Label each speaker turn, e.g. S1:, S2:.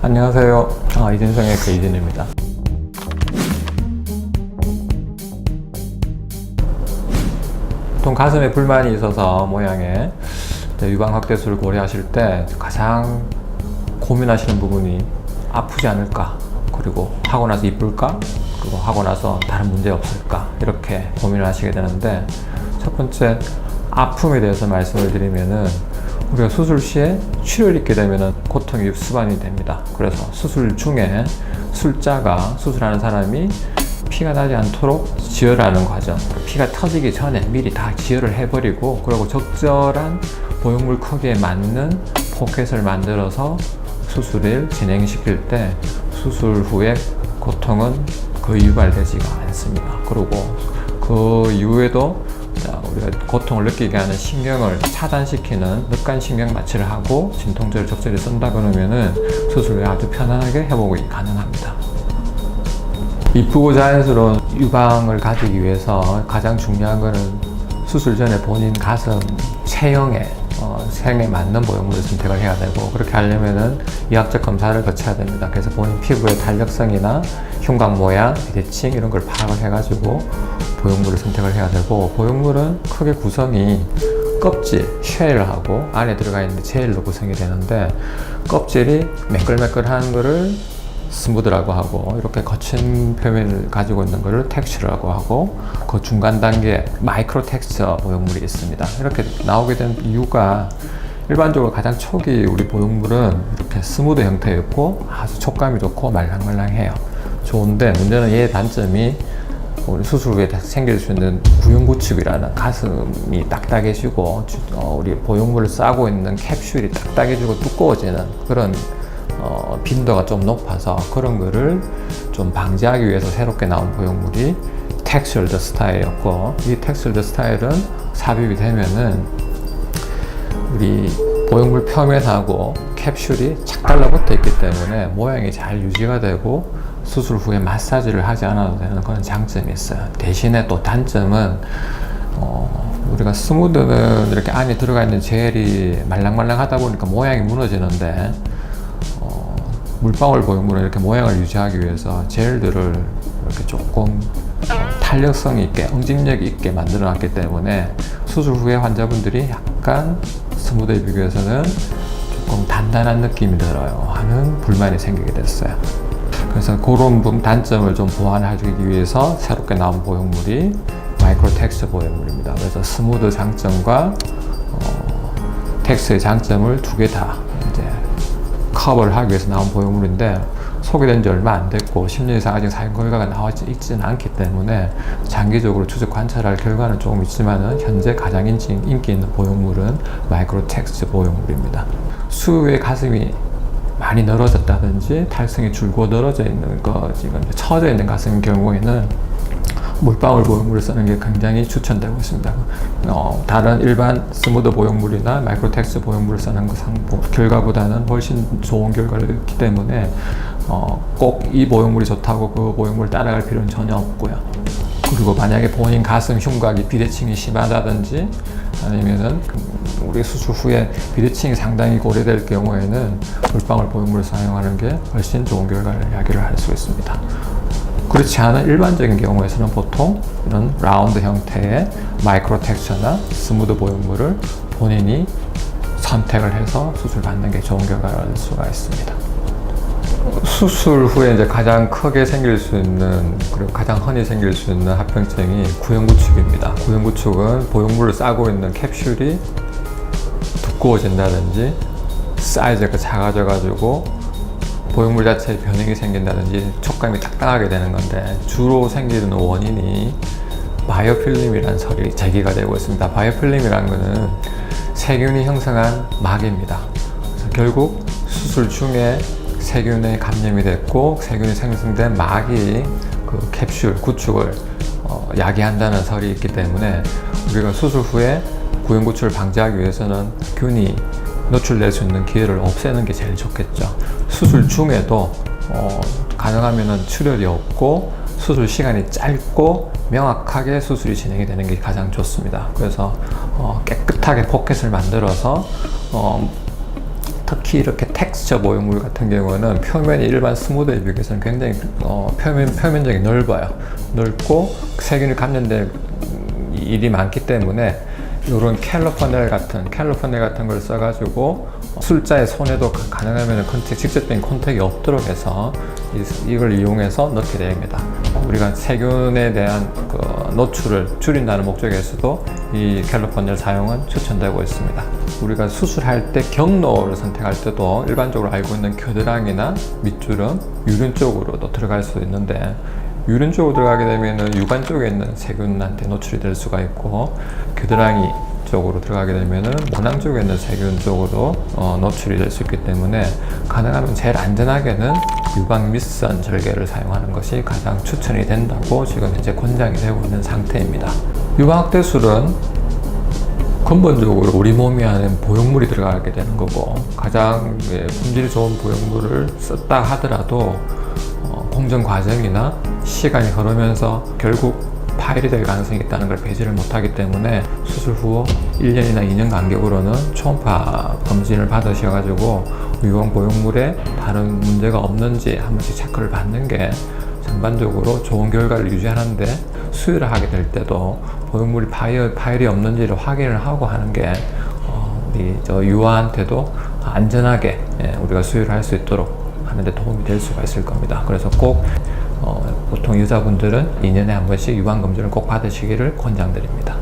S1: 안녕하세요. 이진성의그 이진입니다. 보통 가슴에 불만이 있어서 모양에 유방 확대술을 고려하실 때 가장 고민하시는 부분이 아프지 않을까, 그리고 하고 나서 이쁠까, 그리고 하고 나서 다른 문제 없을까, 이렇게 고민을 하시게 되는데, 첫 번째 아픔에 대해서 말씀을 드리면은, 우리가 수술 시에 출혈이 있게 되면은 고통이 수반이 됩니다. 그래서 수술 중에 술자가, 수술하는 사람이 피가 나지 않도록 지혈하는 과정, 피가 터지기 전에 미리 다 지혈을 해버리고, 그리고 적절한 보형물 크기에 맞는 포켓을 만들어서 수술을 진행시킬 때 수술 후에 고통은 거의 유발되지가 않습니다. 그리고 그 이후에도 우리가 고통을 느끼게 하는 신경을 차단시키는 늑간신경 마취를 하고 진통제를 적절히 쓴다 그러면은 수술 후에 아주 편안하게 회복이 가능합니다. 이쁘고 자연스러운 유방을 가지기 위해서 가장 중요한 거는 수술 전에 본인 가슴 체형에 맞는 보형물을 선택을 해야 되고, 그렇게 하려면은 의학적 검사를 거쳐야 됩니다. 그래서 본인 피부의 탄력성이나 흉곽 모양, 비대칭 이런 걸 파악을 해가지고 보형물을 선택을 해야 되고, 보형물은 크게 구성이 껍질, 쉘하고 안에 들어가 있는 젤로 구성이 되는데, 껍질이 매끌매끌한 거를 스무드라고 하고, 이렇게 거친 표면을 가지고 있는 것을 텍스처라고 하고, 그 중간 단계 마이크로 텍스처 보형물이 있습니다. 이렇게 나오게 된 이유가, 일반적으로 가장 초기 우리 보형물은 이렇게 스무드 형태였고 아주 촉감이 좋고 말랑말랑해요. 좋은데 문제는 얘의 단점이, 우리 수술 후에 생길 수 있는 구형구축이라는, 가슴이 딱딱해지고 우리 보형물을 싸고 있는 캡슐이 딱딱해지고 두꺼워지는 그런 빈도가 좀 높아서, 그런 거를 좀 방지하기 위해서 새롭게 나온 보형물이 텍스처드 스타일이었고, 이 텍스처드 스타일은 삽입이 되면은 우리 보형물 표면하고 캡슐이 착 달라붙어 있기 때문에 모양이 잘 유지가 되고 수술 후에 마사지를 하지 않아도 되는 그런 장점이 있어요. 대신에 또 단점은 우리가 스무드는 이렇게 안에 들어가 있는 젤이 말랑말랑하다 보니까 모양이 무너지는데, 물방울 보형물은 이렇게 모양을 유지하기 위해서 젤들을 이렇게 조금 탄력성 있게, 응집력 있게 만들어 놨기 때문에 수술 후에 환자분들이 약간 스무드에 비교해서는 조금 단단한 느낌이 들어요 하는 불만이 생기게 됐어요. 그래서 그런 단점을 좀 보완해주기 위해서 새롭게 나온 보형물이 마이크로 텍스처 보형물입니다. 그래서 스무드 장점과 텍스처의 장점을 두 개 다 이제 커버를 하기 위해서 나온 보형물인데, 소개된 지 얼마 안 됐고 심리상 아직 사용 결과가 나와 있지는 않기 때문에 장기적으로 추적 관찰할 결과는 조금 있지만은, 현재 가장 인기 있는 보형물은 마이크로 텍스처 보형물입니다. 수후에 가슴이 많이 늘어졌다든지 탈성이 줄고 늘어져 있는 거, 지금 처져 있는 가슴인 경우에는 물방울 보형물을 쓰는 게 굉장히 추천되고 있습니다. 다른 일반 스무드 보형물이나 마이크로 텍스처 보형물을 쓰는 결과보다는 훨씬 좋은 결과를 얻기 때문에 꼭 이 보형물이 좋다고 그 보형물을 따라갈 필요는 전혀 없고요. 그리고 만약에 본인 가슴 흉곽이 비대칭이 심하다든지, 아니면은 우리 수술 후에 비대칭이 상당히 고려될 경우에는 물방울 보형물을 사용하는 게 훨씬 좋은 결과를 이야기를 할 수 있습니다. 그렇지 않은 일반적인 경우에서는 보통 이런 라운드 형태의 마이크로 텍스처나 스무드 보형물을 본인이 선택을 해서 수술 받는 게 좋은 결과를 얻을 수가 있습니다. 수술 후에 이제 가장 크게 생길 수 있는, 그리고 가장 흔히 생길 수 있는 합병증이 구형구축입니다. 구형구축은 보형물을 싸고 있는 캡슐이 두꺼워진다든지 사이즈가 작아져 가지고 보형물 자체에 변형이 생긴다든지 촉감이 딱딱하게 되는 건데, 주로 생기는 원인이 바이오필름이라는 설이 제기가 되고 있습니다. 바이오필름이라는 것은 세균이 형성한 막입니다. 그래서 결국 수술 중에 세균에 감염이 됐고 세균이 생성된 막이 그 캡슐 구축을 야기한다는 설이 있기 때문에, 우리가 수술 후에 구형구축을 방지하기 위해서는 균이 노출될 수 있는 기회를 없애는 게 제일 좋겠죠. 수술 중에도 가능하면 출혈이 없고 수술 시간이 짧고 명확하게 수술이 진행이 되는 게 가장 좋습니다. 그래서 깨끗하게 포켓을 만들어서 특히 이렇게 텍스처 모형물 같은 경우는 표면이 일반 스무드에 비해서는 굉장히 표면적이 넓어요. 넓고 세균이 감염될 일이 많기 때문에 이런 캘러퍼넬 같은 걸 써가지고 술자의 손에도 가능하면 직접적인 컨택이 없도록 해서 이걸 이용해서 넣게 됩니다. 우리가 세균에 대한 노출을 줄인다는 목적에서도 이 캘러퍼넬 사용은 추천되고 있습니다. 우리가 수술할 때 경로를 선택할 때도 일반적으로 알고 있는 겨드랑이나 밑주름, 유륜 쪽으로도 들어갈 수 있는데, 유륜 쪽으로 들어가게 되면 유관 쪽에 있는 세균한테 노출이 될 수가 있고, 겨드랑이 쪽으로 들어가게 되면 모낭 쪽에 있는 세균 쪽으로 노출이 될 수 있기 때문에 가능하면 제일 안전하게는 유방 밑선 절개를 사용하는 것이 가장 추천이 된다고 지금 현재 권장이 되고 있는 상태입니다. 유방 확대술은 근본적으로 우리 몸이 하는 보형물이 들어가게 되는 거고, 가장 품질이 좋은 보형물을 썼다 하더라도 공정 과정이나 시간이 흐르면서 결국 파열이 될 가능성이 있다는 걸 배제를 못하기 때문에 수술 후 1년이나 2년 간격으로는 초음파 검진을 받으셔가지고 유방 보형물에 다른 문제가 없는지 한 번씩 체크를 받는 게 전반적으로 좋은 결과를 유지하는데, 수혈을 하게 될 때도 보형물이 파열이 없는지를 확인을 하고 하는 게 우리 유아한테도 안전하게 우리가 수혈을 할 수 있도록 하는데 도움이 될 수가 있을 겁니다. 그래서 꼭 보통 여자분들은 2년에 한 번씩 유방검진을 꼭 받으시기를 권장드립니다.